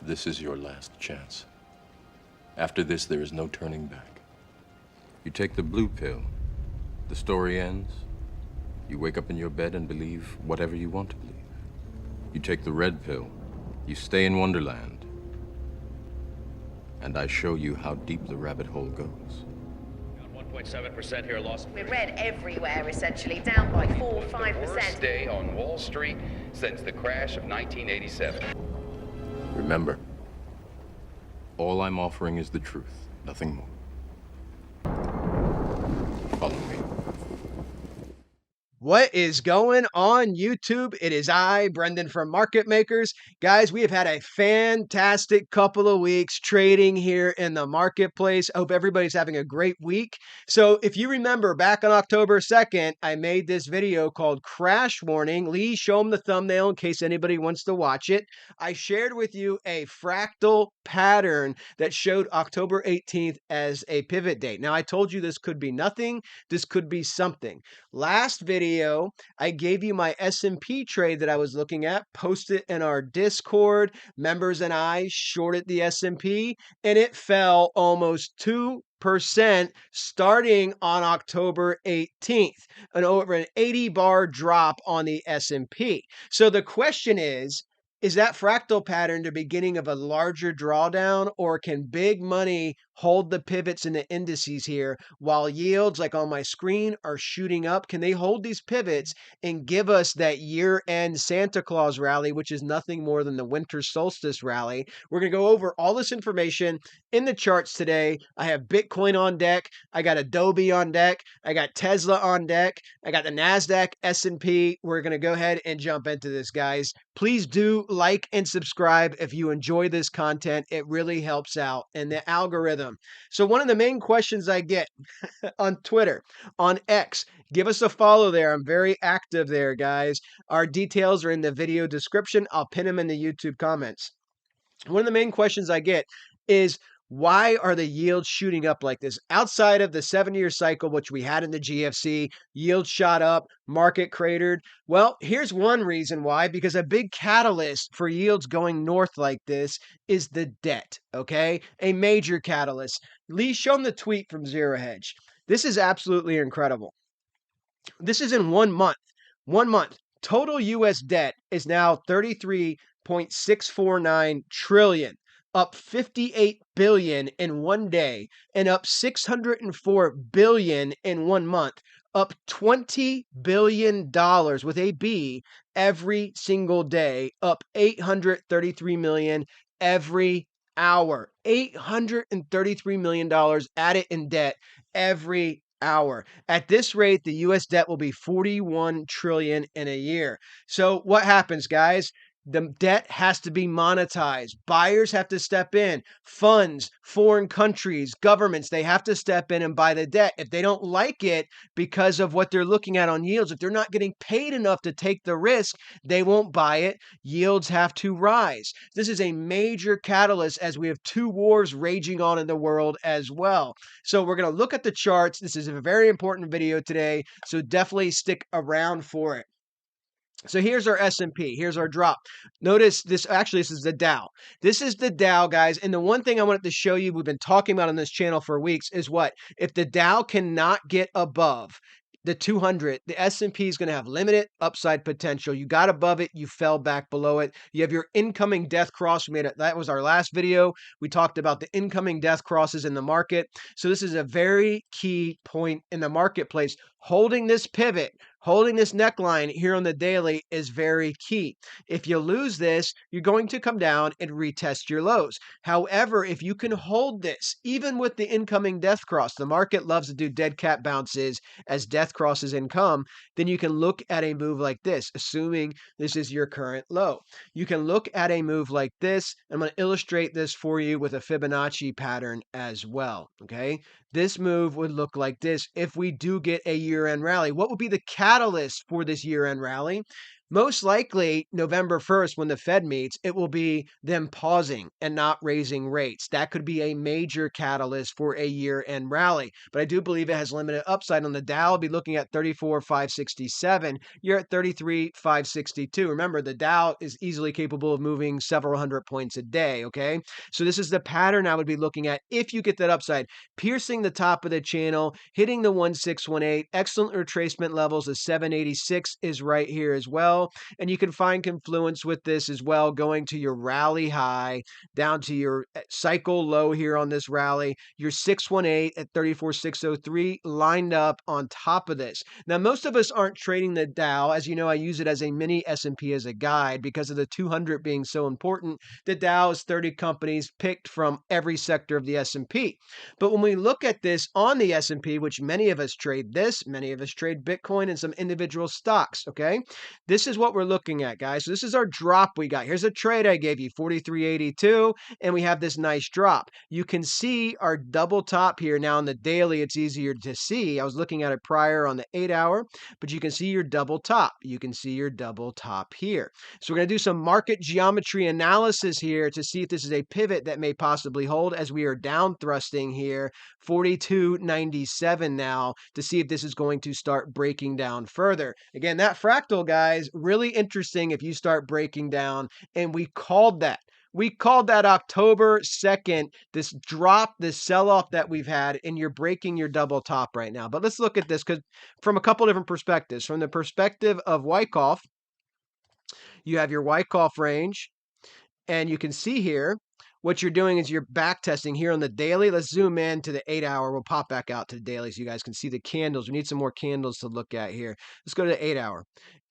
This is your last chance. After this, there is no turning back. You take the blue pill, the story ends. You wake up in your bed and believe whatever you want to believe. You take the red pill, you stay in Wonderland, and I show you how deep the rabbit hole goes. 1.7% here, loss. We're red everywhere, essentially, down by 4-5%. Worst day on Wall Street since the crash of 1987. Remember, all I'm offering is the truth, nothing more. Follow me. What is going on, YouTube? It is I, Brendan from Market Makers. Guys, we have had a fantastic couple of weeks trading here in the marketplace. I hope everybody's having a great week. So if you remember back on October 2nd, I made this video called Crash Warning. Lee, show them the thumbnail in case anybody wants to watch it. I shared with you a fractal pattern that showed October 18th as a pivot date. Now, I told you this could be nothing. This could be something. Last video, I gave you my S&P trade that I was looking at, posted in our Discord. Members and I shorted the S&P, and it fell almost 2% starting on October 18th, and over an 80-bar drop on the S&P. So the question is that fractal pattern the beginning of a larger drawdown, or can big money hold the pivots in the indices here while yields, like on my screen, are shooting up? Can they hold these pivots and give us that year-end Santa Claus rally, which is nothing more than the winter solstice rally? We're going to go over all this information in the charts today. I have Bitcoin on deck. I got Adobe on deck. I got Tesla on deck. I got the NASDAQ, S&P. We're going to go ahead and jump into this, guys. Please do like and subscribe if you enjoy this content. It really helps out in the algorithm. So one of the main questions I get on Twitter, on X, give us a follow there. I'm very active there, guys. Our details are in the video description. I'll pin them in the YouTube comments. One of the main questions I get is, why are the yields shooting up like this? Outside of the 7-year cycle, which we had in the GFC, yields shot up, market cratered. Well, here's one reason why, because a big catalyst for yields going north like this is the debt, okay? A major catalyst. Lee, show them the tweet from Zero Hedge. This is absolutely incredible. This is in 1 month. 1 month. Total U.S. debt is now $33.649 trillion. Up 58 billion in 1 day, and up 604 billion in 1 month, up $20 billion with a B every single day, up 833 million every hour. $833 million added in debt every hour. At this rate, the US debt will be 41 trillion in a year. So what happens, guys? The debt has to be monetized. Buyers have to step in. Funds, foreign countries, governments, they have to step in and buy the debt. If they don't like it because of what they're looking at on yields, if they're not getting paid enough to take the risk, they won't buy it. Yields have to rise. This is a major catalyst as we have 2 wars raging on in the world as well. So we're going to look at the charts. This is a very important video today, so definitely stick around for it. So here's our S&P. Here's our drop. Notice this, actually, this is the Dow. This is the Dow, guys. And the one thing I wanted to show you, we've been talking about on this channel for weeks, is what? If the Dow cannot get above the 200, the S&P is going to have limited upside potential. You got above it, you fell back below it. You have your incoming death cross. We made it. That was our last video. We talked about the incoming death crosses in the market. So this is a very key point in the marketplace. Holding this pivot, holding this neckline here on the daily is very key. If you lose this, you're going to come down and retest your lows. However, if you can hold this, even with the incoming death cross, the market loves to do dead cat bounces as death crosses income, then you can look at a move like this, assuming this is your current low. You can look at a move like this. I'm going to illustrate this for you with a Fibonacci pattern as well, okay? This move would look like this if we do get a year-end rally. What would be the catalyst for this year-end rally? Most likely, November 1st, when the Fed meets, it will be them pausing and not raising rates. That could be a major catalyst for a year-end rally. But I do believe it has limited upside on the Dow. I'll be looking at 34,567. You're at 33,562. Remember, the Dow is easily capable of moving several hundred points a day, okay? So this is the pattern I would be looking at if you get that upside. Piercing the top of the channel, hitting the 1618, excellent retracement levels. The 786 is right here as well. And you can find confluence with this as well, going to your rally high down to your cycle low here on this rally, your 618 at 34,603 lined up on top of this. Now, most of us aren't trading the Dow. As you know, I use it as a mini S&P as a guide because of the 200 being so important. The Dow is 30 companies picked from every sector of the S&P. But when we look at this on the S&P, which many of us trade this, many of us trade Bitcoin and some individual stocks, okay? This is what we're looking at, guys. So this is our drop we got. Here's a trade I gave you, 43.82, and we have this nice drop. You can see our double top here. Now on the daily, it's easier to see. I was looking at it prior on the 8-hour, but you can see your double top. You can see your double top here. So we're going to do some market geometry analysis here to see if this is a pivot that may possibly hold as we are down thrusting here, 42.97 now, to see if this is going to start breaking down further. Again, that fractal, guys, really interesting if you start breaking down, and we called that. We called that October 2nd, this drop, this sell-off that we've had, and you're breaking your double top right now. But let's look at this because from a couple different perspectives. From the perspective of Wyckoff, you have your Wyckoff range, and you can see here, what you're doing is you're back testing here on the daily. Let's zoom in to the 8-hour. We'll pop back out to the daily so you guys can see the candles. We need some more candles to look at here. Let's go to the 8-hour.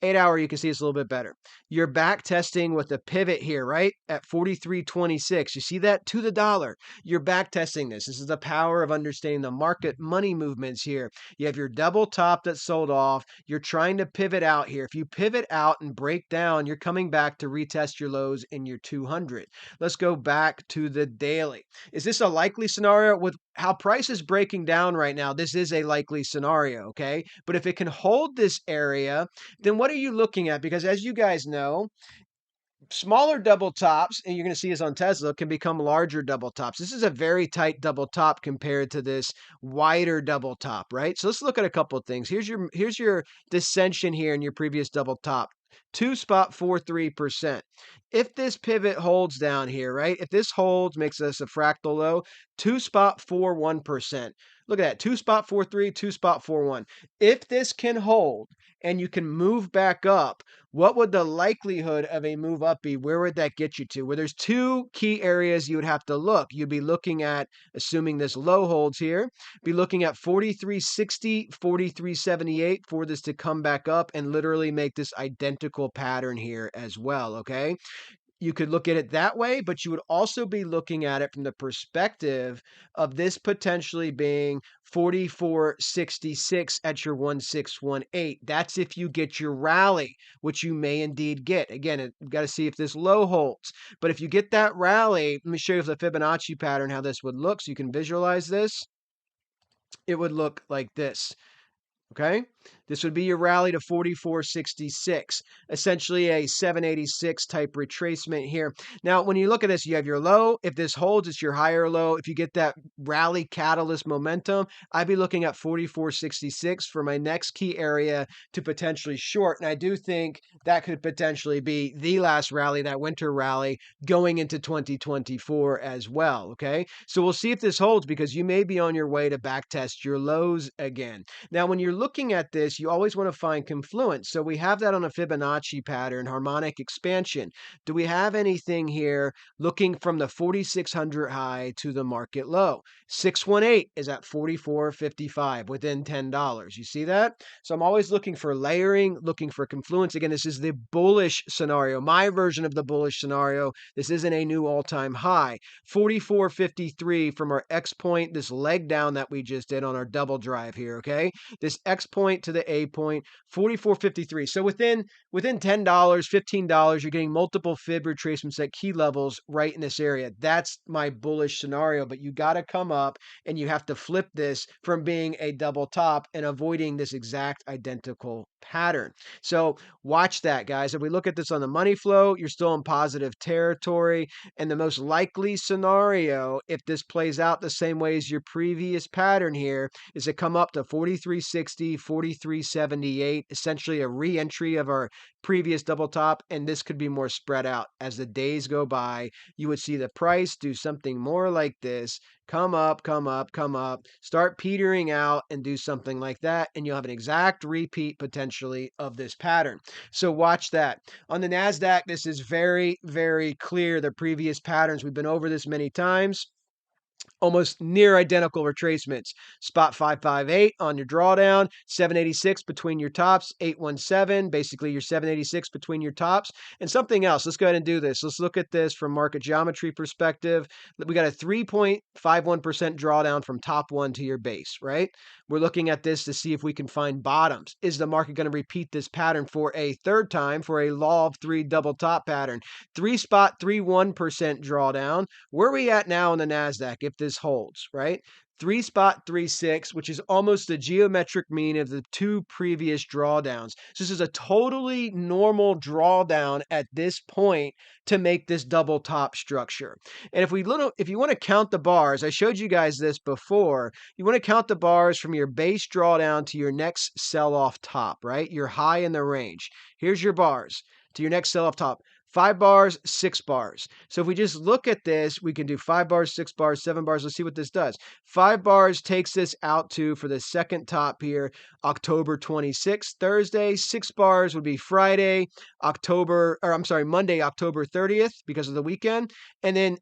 8-hour, you can see it's a little bit better. You're back testing with the pivot here, right? At 43.26. You see that? To the dollar. You're back testing this. This is the power of understanding the market money movements here. You have your double top that sold off. You're trying to pivot out here. If you pivot out and break down, you're coming back to retest your lows in your 200. Let's go back to the daily. Is this a likely scenario? With how price is breaking down right now, this is a likely scenario, okay? But if it can hold this area, then what are you looking at? Because as you guys know, smaller double tops, and you're going to see this on Tesla, can become larger double tops. This is a very tight double top compared to this wider double top, right? So let's look at a couple of things. Here's your dissension here in your previous double top. 2.43%. If this pivot holds down here, right? If this holds, makes us a fractal low, 2.41%. Look at that, 2.43, 2.41. If this can hold and you can move back up, what would the likelihood of a move up be? Where would that get you to? Well, there's two key areas you would have to look. You'd be looking at, assuming this low holds here, be looking at 43.60, 43.78 for this to come back up and literally make this identical pattern here as well, okay? You could look at it that way, but you would also be looking at it from the perspective of this potentially being 44.66 at your 1618. That's if you get your rally, which you may indeed get. Again, you've got to see if this low holds. But if you get that rally, let me show you the Fibonacci pattern, how this would look so you can visualize this. It would look like this. Okay, this would be your rally to 44.66, essentially a 786 type retracement here. Now, when you look at this, you have your low. If this holds, it's your higher low. If you get that rally catalyst momentum, I'd be looking at 44.66 for my next key area to potentially short. And I do think that could potentially be the last rally, that winter rally going into 2024 as well. Okay, so we'll see if this holds because you may be on your way to back test your lows again. Now, when you're looking at this, you always want to find confluence. So we have that on a Fibonacci pattern, harmonic expansion. Do we have anything here looking from the 4,600 high to the market low? 618 is at 44.55 within $10. You see that? So I'm always looking for layering, looking for confluence. Again, this is the bullish scenario, my version of the bullish scenario. This isn't a new all-time high. 44.53 from our X point, this leg down that we just did on our double drive here, okay? This X point to the A point, 44.53. So within $10, $15, you're getting multiple fib retracements at key levels right in this area. That's my bullish scenario, but you got to come up and you have to flip this from being a double top and avoiding this exact identical pattern. So watch that, guys. If we look at this on the money flow, you're still in positive territory. And the most likely scenario, if this plays out the same way as your previous pattern here, is to come up to 43.60, 43.78, essentially a re-entry of our previous double top. And this could be more spread out. As the days go by, you would see the price do something more like this. Come up, come up, come up, start petering out and do something like that. And you'll have an exact repeat potentially of this pattern. So watch that. On the NASDAQ, this is very, very clear. The previous patterns, we've been over this many times. Almost near identical retracements. Spot 558 on your drawdown, 786 between your tops, 817, basically your 786 between your tops, and something else. Let's go ahead and do this. Let's look at this from market geometry perspective. We got a 3.51% drawdown from top one to your base, right? We're looking at this to see if we can find bottoms. Is the market going to repeat this pattern for a third time for a law of three double top pattern? 3.31% drawdown. Where are we at now in the NASDAQ if this holds, right? 3.36, which is almost the geometric mean of the two previous drawdowns. So this is a totally normal drawdown at this point to make this double top structure. And if you want to count the bars, I showed you guys this before. You want to count the bars from your base drawdown to your next sell-off top, right? Your high in the range. Here's your bars to your next sell-off top. 5 bars, 6 bars. So if we just look at this, we can do 5 bars, 6 bars, 7 bars. Let's see what this does. 5 bars takes this out to, for the second top here, October 26th, Thursday. 6 bars would be Friday, Monday, October 30th because of the weekend. And then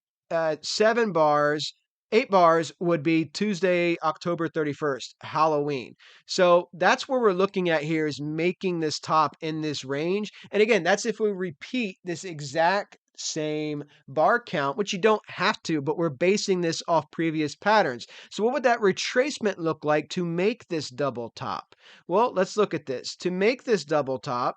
7 bars, 8 bars would be Tuesday, October 31st, Halloween. So that's where we're looking at here, is making this top in this range. And again, that's if we repeat this exact same bar count, which you don't have to, but we're basing this off previous patterns. So what would that retracement look like to make this double top? Well, let's look at this. To make this double top,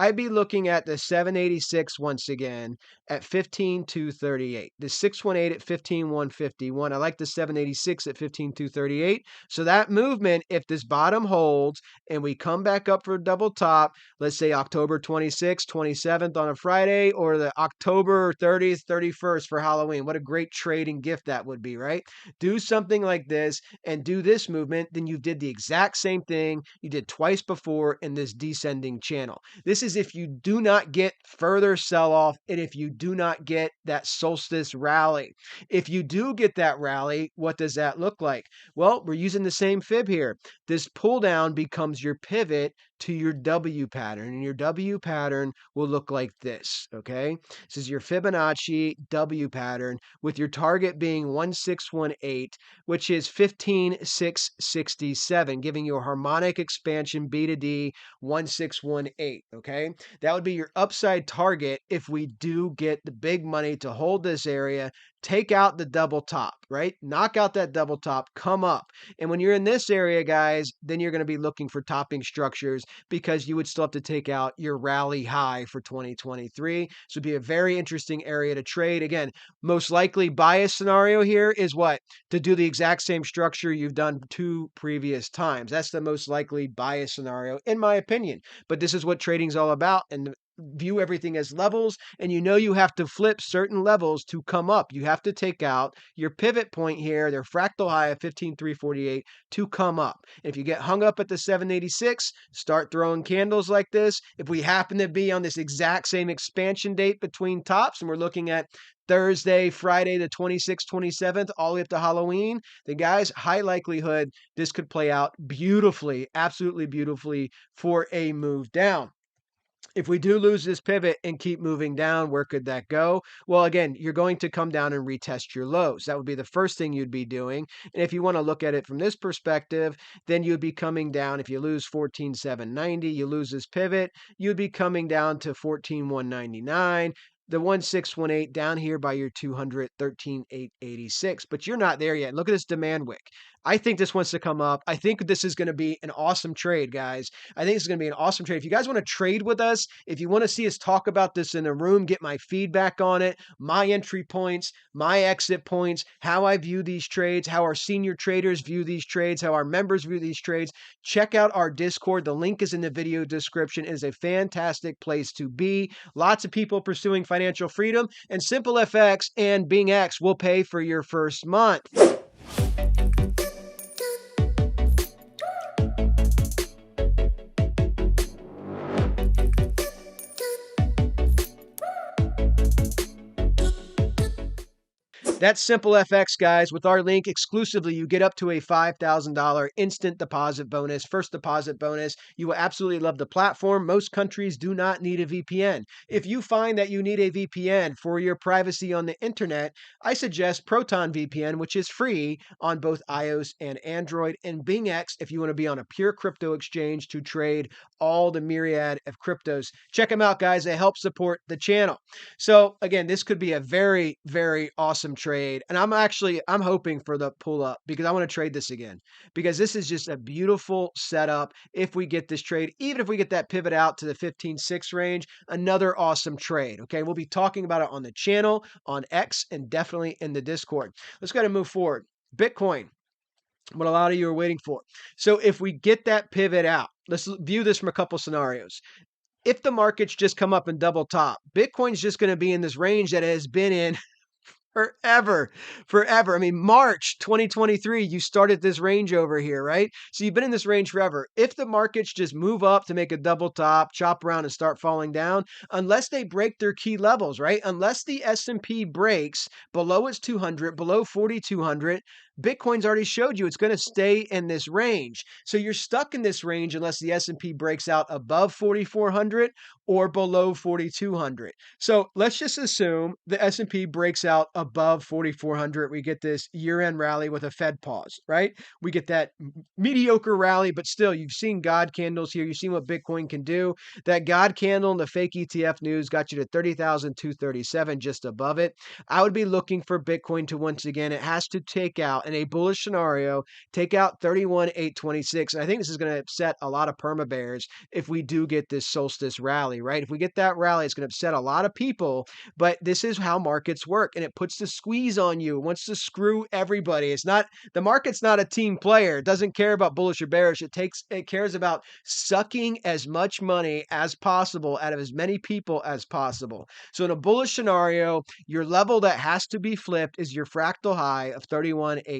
I'd be looking at the 786 once again at 15,238. The 618 at 15,151. I like the 786 at 15,238. So that movement, if this bottom holds and we come back up for a double top, let's say October 26th, 27th on a Friday, or the October 30th, 31st for Halloween. What a great trading gift that would be, right? Do something like this and do this movement, then you did the exact same thing you did twice before in this descending channel. This is if you do not get further sell-off and if you do not get that solstice rally. If you do get that rally, what does that look like? Well, we're using the same fib here. This pull down becomes your pivot to your W pattern, and your W pattern will look like this, okay? This is your Fibonacci W pattern with your target being 1618, which is 15,667, giving you a harmonic expansion B to D 1618, okay? That would be your upside target if we do get the big money to hold this area. Take out the double top, right? Knock out that double top, come up. And when you're in this area, guys, then you're going to be looking for topping structures because you would still have to take out your rally high for 2023. So it'd be a very interesting area to trade. Again, most likely bias scenario here is what? To do the exact same structure you've done 2 previous times. That's the most likely bias scenario, in my opinion. But this is what trading's all about. And view everything as levels, and you know you have to flip certain levels to come up. You have to take out your pivot point here, their fractal high of 15,348 to come up. If you get hung up at the 786, start throwing candles like this. If we happen to be on this exact same expansion date between tops, and we're looking at Thursday, Friday, the 26th, 27th, all the way up to Halloween, then guys, high likelihood this could play out beautifully, absolutely beautifully for a move down. If we do lose this pivot and keep moving down, where could that go? Well, again, you're going to come down and retest your lows. That would be the first thing you'd be doing. And if you want to look at it from this perspective, then you'd be coming down. If you lose 14,790, you lose this pivot, you'd be coming down to 14,199. The 1618 down here by your 200, 13,886. But you're not there yet. Look at this demand wick. I think this wants to come up. I think this is going to be an awesome trade, guys. I think it's going to be an awesome trade. If you guys want to trade with us, if you want to see us talk about this in a room, get my feedback on it, my entry points, my exit points, how I view these trades, how our senior traders view these trades, how our members view these trades, check out our Discord. The link is in the video description. It is a fantastic place to be. Lots of people pursuing financial freedom, and SimpleFX and BingX will pay for your first month. That's SimpleFX, guys. With our link exclusively, you get up to a $5,000 instant deposit bonus, first deposit bonus. You will absolutely love the platform. Most countries do not need a VPN. If you find that you need a VPN for your privacy on the internet, I suggest Proton VPN, which is free on both iOS and Android, and BingX if you want to be on a pure crypto exchange to trade all the myriad of cryptos. Check them out, guys. They help support the channel. So again, this could be a very, very awesome trade. And I'm hoping for the pull up because I want to trade this again because this is just a beautiful setup. If we get this trade, even if we get that pivot out to the 15.6 range, another awesome trade. Okay. We'll be talking about it on the channel, on X, and definitely in the Discord. Let's go ahead and move forward. Bitcoin, what a lot of you are waiting for. So if we get that pivot out, let's view this from a couple scenarios. If the markets just come up and double top, Bitcoin's just going to be in this range that it has been in forever. I mean, March 2023, you started this range over here, right? So you've been in this range forever. If the markets just move up to make a double top, chop around and start falling down, unless they break their key levels, right? Unless the S&P breaks below its 200, below 4,200, Bitcoin's already showed you it's going to stay in this range. So you're stuck in this range unless the S&P breaks out above 4,400 or below 4,200. So let's just assume the S&P breaks out above 4,400. We get this year-end rally with a Fed pause, right? We get that mediocre rally, but still, you've seen God candles here. You've seen what Bitcoin can do. That God candle in the fake ETF news got you to 30,237, just above it. I would be looking for Bitcoin to, once again, it has to take out, in a bullish scenario, take out 31,826. And I think this is going to upset a lot of perma bears if we do get this solstice rally, right? If we get that rally, it's going to upset a lot of people, but this is how markets work, and it puts the squeeze on you. It wants to screw everybody. The market's not a team player. It doesn't care about bullish or bearish. It cares about sucking as much money as possible out of as many people as possible. So in a bullish scenario, your level that has to be flipped is your fractal high of 31,826.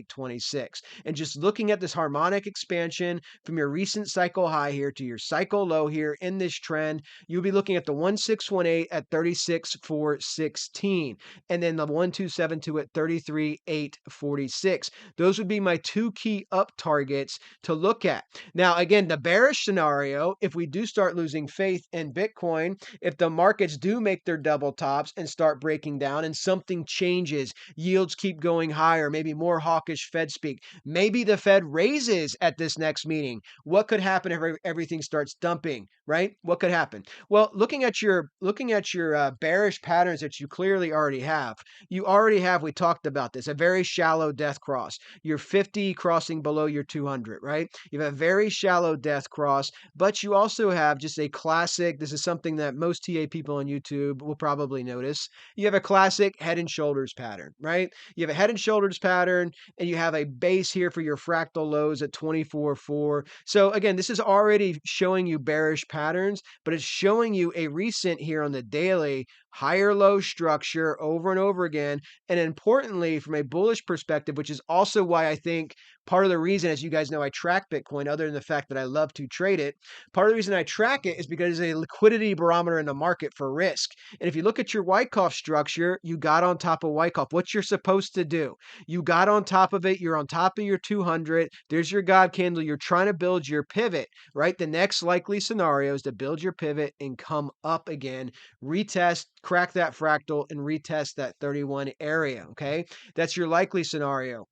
And just looking at this harmonic expansion from your recent cycle high here to your cycle low here in this trend, you'll be looking at the 1618 at 36,416, and then the 1272 at 33,846. Those would be my two key up targets to look at. Now, again, the bearish scenario, if we do start losing faith in Bitcoin, if the markets do make their double tops and start breaking down and something changes, yields keep going higher, maybe more hawkish Fed speak, maybe the Fed raises at this next meeting. What could happen if everything starts dumping, right? What could happen? Well, looking at your bearish patterns that you clearly already have, we talked about this, a very shallow death cross. Your 50 crossing below your 200, right? You have a very shallow death cross, but you also have just a classic, this is something that most TA people on YouTube will probably notice. You have a classic head and shoulders pattern, right? You have a head and shoulders pattern, and you have a base here for your fractal lows at 24.4. So again, this is already showing you bearish patterns, but it's showing you a recent here on the daily higher low structure over and over again. And importantly, from a bullish perspective, which is also why I think part of the reason, as you guys know, I track Bitcoin, other than the fact that I love to trade it, part of the reason I track it is because it's a liquidity barometer in the market for risk. And if you look at your Wyckoff structure, you got on top of Wyckoff. What you're supposed to do, you got on top of it. You're on top of your 200. There's your God candle. You're trying to build your pivot, right? The next likely scenario is to build your pivot and come up again, retest, crack that fractal, and retest that 31 area, okay? That's your likely scenario.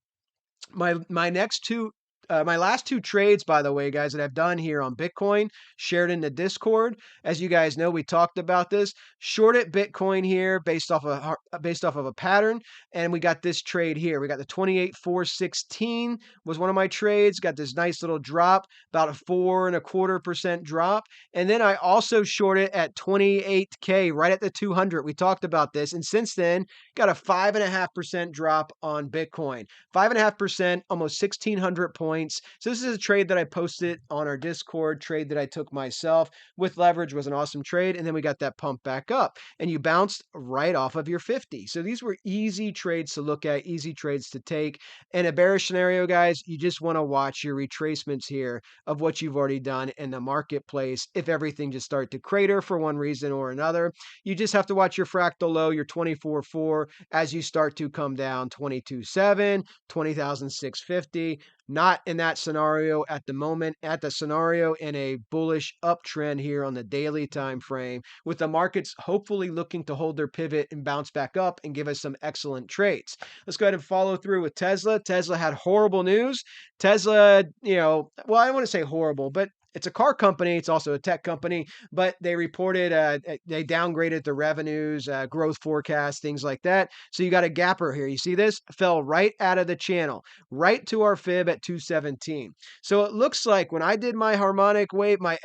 My next two my last two trades, by the way, guys, that I've done here on Bitcoin, shared in the Discord. As you guys know, we talked about this. Shorted Bitcoin here based off of a pattern, and we got this trade here. We got the 28,416 was one of my trades. Got this nice little drop, about a 4.25% drop, and then I also shorted at 28K, right at the 200. We talked about this, and since then got a 5.5% drop on Bitcoin. 5.5%, almost 1,600 points. So this is a trade that I posted on our Discord, trade that I took myself with leverage, was an awesome trade. And then we got that pump back up and you bounced right off of your 50. So these were easy trades to look at, easy trades to take. In a bearish scenario, guys, you just want to watch your retracements here of what you've already done in the marketplace. If everything just started to crater for one reason or another, you just have to watch your fractal low, your 24.4, as you start to come down 22.7, 20,650. Not in that scenario at the moment, at the scenario in a bullish uptrend here on the daily time frame, with the markets hopefully looking to hold their pivot and bounce back up and give us some excellent trades. Let's go ahead and follow through with Tesla. Tesla had horrible news. Tesla, well, I don't want to say horrible, but it's a car company. It's also a tech company, but they reported they downgraded the revenues, growth forecast, things like that. So you got a gapper here. You see this? Fell right out of the channel, right to our fib at 217. So it looks like when I did my harmonic wave, my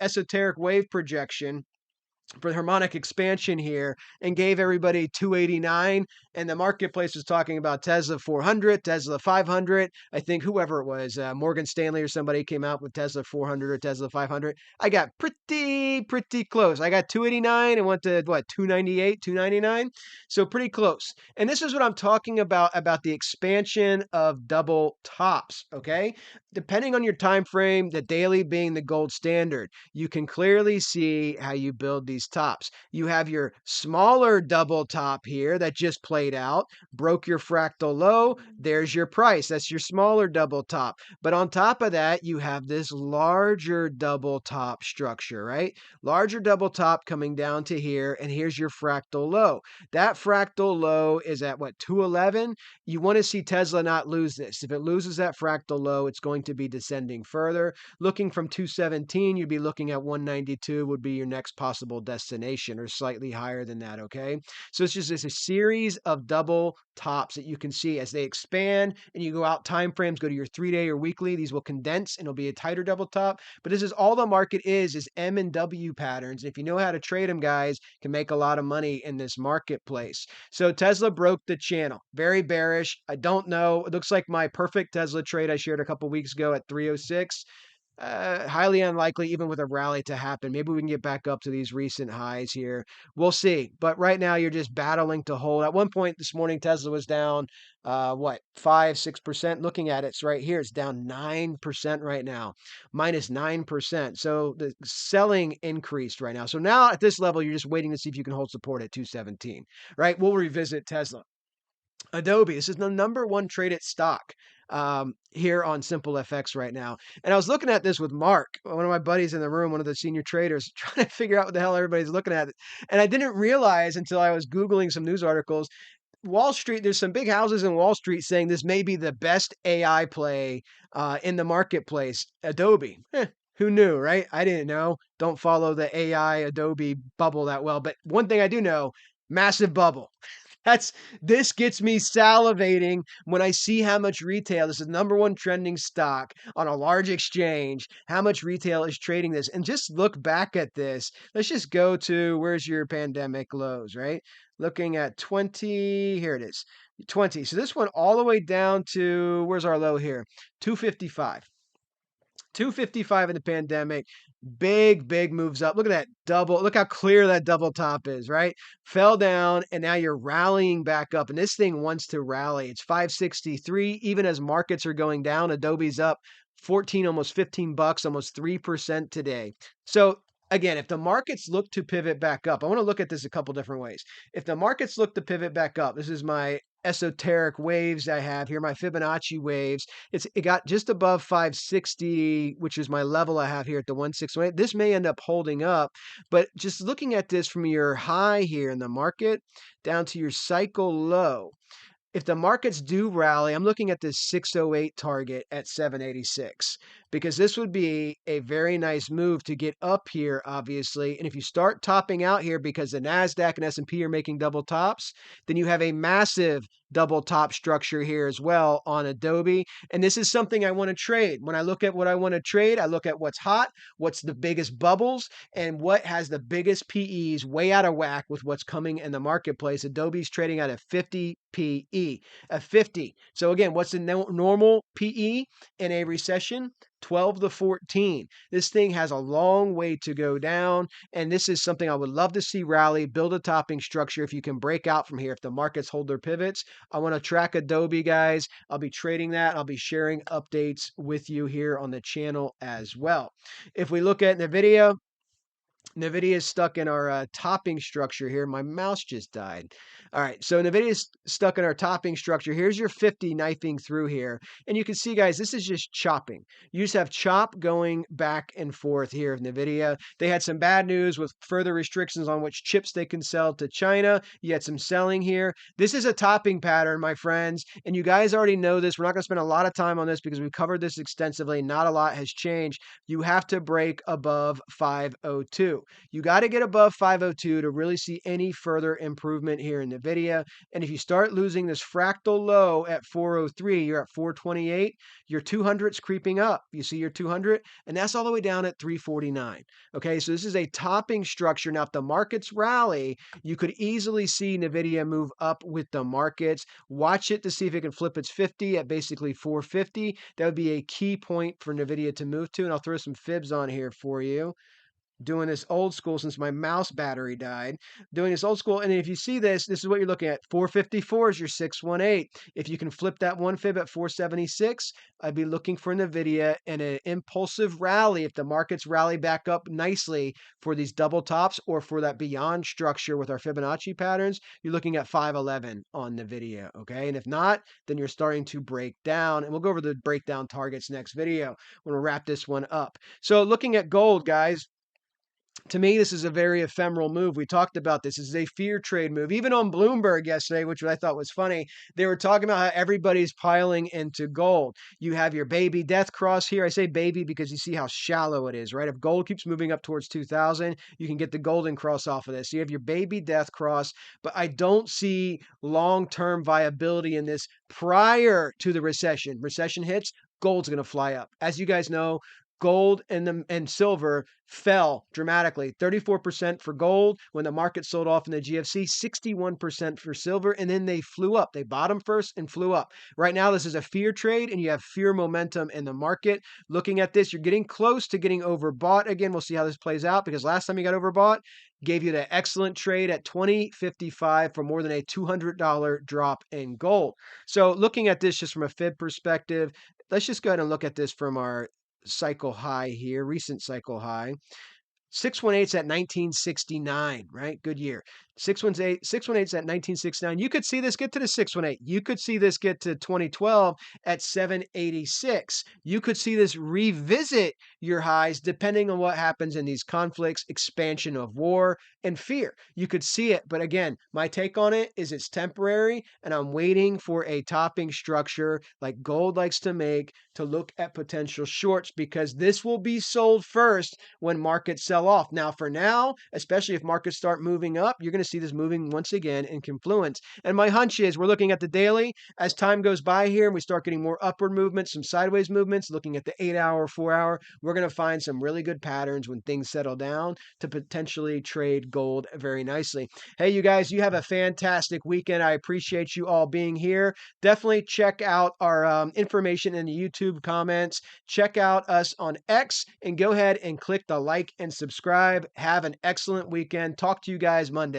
esoteric wave projection for harmonic expansion here and gave everybody 289, and the marketplace was talking about Tesla 400, Tesla 500. I think whoever it was, Morgan Stanley or somebody came out with Tesla 400 or Tesla 500. I got pretty close. I got 289 and went to what, 298, 299. So pretty close. And this is what I'm talking about the expansion of double tops. Okay, depending on your time frame, the daily being the gold standard, you can clearly see how you build these tops. You have your smaller double top here that just played out, broke your fractal low. There's your price. That's your smaller double top. But on top of that, you have this larger double top structure, right? Larger double top coming down to here, and here's your fractal low. That fractal low is at what, 211? You want to see Tesla not lose this. If it loses that fractal low, it's going to be descending further. Looking from 217, you'd be looking at 192 would be your next possible destination, or slightly higher than that, okay? So it's just a series of double tops that you can see as they expand, and you go out time frames, go to your 3-day or weekly. These will condense and it'll be a tighter double top. But this is all the market is M and W patterns. And if you know how to trade them, guys, can make a lot of money in this marketplace. So Tesla broke the channel. Very bearish. I don't know. It looks like my perfect Tesla trade I shared a couple weeks ago at 306. Highly unlikely, even with a rally, to happen. Maybe we can get back up to these recent highs here. We'll see. But right now, you're just battling to hold. At one point this morning, Tesla was down, 5-6%. Looking at it, it's right here. It's down 9% right now, minus 9%. So the selling increased right now. So now at this level, you're just waiting to see if you can hold support at 217, right? We'll revisit Tesla. Adobe, this is the number one traded stock here on SimpleFX right now. And I was looking at this with Mark, one of my buddies in the room, one of the senior traders, trying to figure out what the hell everybody's looking at. And I didn't realize until I was Googling some news articles, Wall Street, there's some big houses in Wall Street saying this may be the best AI play in the marketplace. Adobe. Who knew, right? I didn't know. Don't follow the AI Adobe bubble that well. But one thing I do know, massive bubble. This gets me salivating when I see how much retail, this is number one trending stock on a large exchange, how much retail is trading this. And just look back at this. Let's just go to, where's your pandemic lows, right? Looking at 20, here it is, 20. So this went all the way down to, where's our low here? 255. 255 in the pandemic. Big moves up. Look at that double. Look how clear that double top is, right? Fell down and now you're rallying back up. And this thing wants to rally. It's 563. Even as markets are going down, Adobe's up 14, almost $15, almost 3% today. So again, if the markets look to pivot back up, I want to look at this a couple different ways. If the markets look to pivot back up, this is my esoteric waves I have here, my Fibonacci waves. It got just above 560, which is my level I have here at the 161. This may end up holding up, but just looking at this from your high here in the market down to your cycle low, if the markets do rally, I'm looking at this 608 target at 786 because this would be a very nice move to get up here, obviously. And if you start topping out here because the NASDAQ and S&P are making double tops, then you have a massive double top structure here as well on Adobe. And this is something I want to trade. When I look at what I want to trade, I look at what's hot, what's the biggest bubbles, and what has the biggest PEs way out of whack with what's coming in the marketplace. Adobe's trading at a 50 PE, a 50. So again, what's the normal PE in a recession? 12 to 14. This thing has a long way to go down, and this is something I would love to see rally, build a topping structure if you can break out from here. If the markets hold their pivots, I want to track Adobe, guys. I'll be trading that. I'll be sharing updates with you here on the channel as well. If we look at NVIDIA, NVIDIA is stuck in our topping structure here. My mouse just died. All right, so NVIDIA is stuck in our topping structure. Here's your 50 knifing through here. And you can see, guys, this is just chopping. You just have chop going back and forth here of NVIDIA. They had some bad news with further restrictions on which chips they can sell to China. You had some selling here. This is a topping pattern, my friends. And you guys already know this. We're not going to spend a lot of time on this because we've covered this extensively. Not a lot has changed. You have to break above 502. You got to get above 502 to really see any further improvement here in NVIDIA. And if you start losing this fractal low at 403, you're at 428, your 200's creeping up. You see your 200, and that's all the way down at 349. Okay, so this is a topping structure. Now, if the markets rally, you could easily see NVIDIA move up with the markets. Watch it to see if it can flip its 50 at basically 450. That would be a key point for NVIDIA to move to. And I'll throw some fibs on here for you. Doing this old school since my mouse battery died. Doing this old school. And if you see this, this is what you're looking at. 454 is your 618. If you can flip that one fib at 476, I'd be looking for NVIDIA and an impulsive rally. If the markets rally back up nicely for these double tops or for that beyond structure with our Fibonacci patterns, you're looking at 511 on NVIDIA. Okay. And if not, then you're starting to break down. And we'll go over the breakdown targets next video when we wrap this one up. So looking at gold, guys. To me, this is a very ephemeral move. We talked about this. This is a fear trade move. Even on Bloomberg yesterday, which I thought was funny, they were talking about how everybody's piling into gold. You have your baby death cross here. I say baby because you see how shallow it is, right? If gold keeps moving up towards 2000, you can get the golden cross off of this. So you have your baby death cross, but I don't see long-term viability in this prior to the recession. Recession hits, gold's going to fly up. As you guys know, gold and silver fell dramatically. 34% for gold when the market sold off in the GFC, 61% for silver, and then they flew up. They bottomed first and flew up. Right now, this is a fear trade, and you have fear momentum in the market. Looking at this, you're getting close to getting overbought again. We'll see how this plays out because last time you got overbought, gave you the excellent trade at 20.55 for more than a $200 drop in gold. So looking at this just from a fib perspective, let's just go ahead and look at this from our cycle high here, recent cycle high. 618's at 1969, right? Good year. 618's at 1969. You could see this get to the 618. You could see this get to 2012 at 786. You could see this revisit your highs depending on what happens in these conflicts, expansion of war, and fear. You could see it. But again, my take on it is it's temporary, and I'm waiting for a topping structure like gold likes to make to look at potential shorts because this will be sold first when markets sell off. Now, for now, especially if markets start moving up, you're going to see this moving once again in confluence. And my hunch is we're looking at the daily as time goes by here and we start getting more upward movements, some sideways movements, looking at the 8-hour, 4-hour, we're going to find some really good patterns when things settle down to potentially trade gold very nicely. Hey, you guys, you have a fantastic weekend. I appreciate you all being here. Definitely check out our information in the YouTube comments. Check out us on X and go ahead and click the like and subscribe. Have an excellent weekend. Talk to you guys Monday.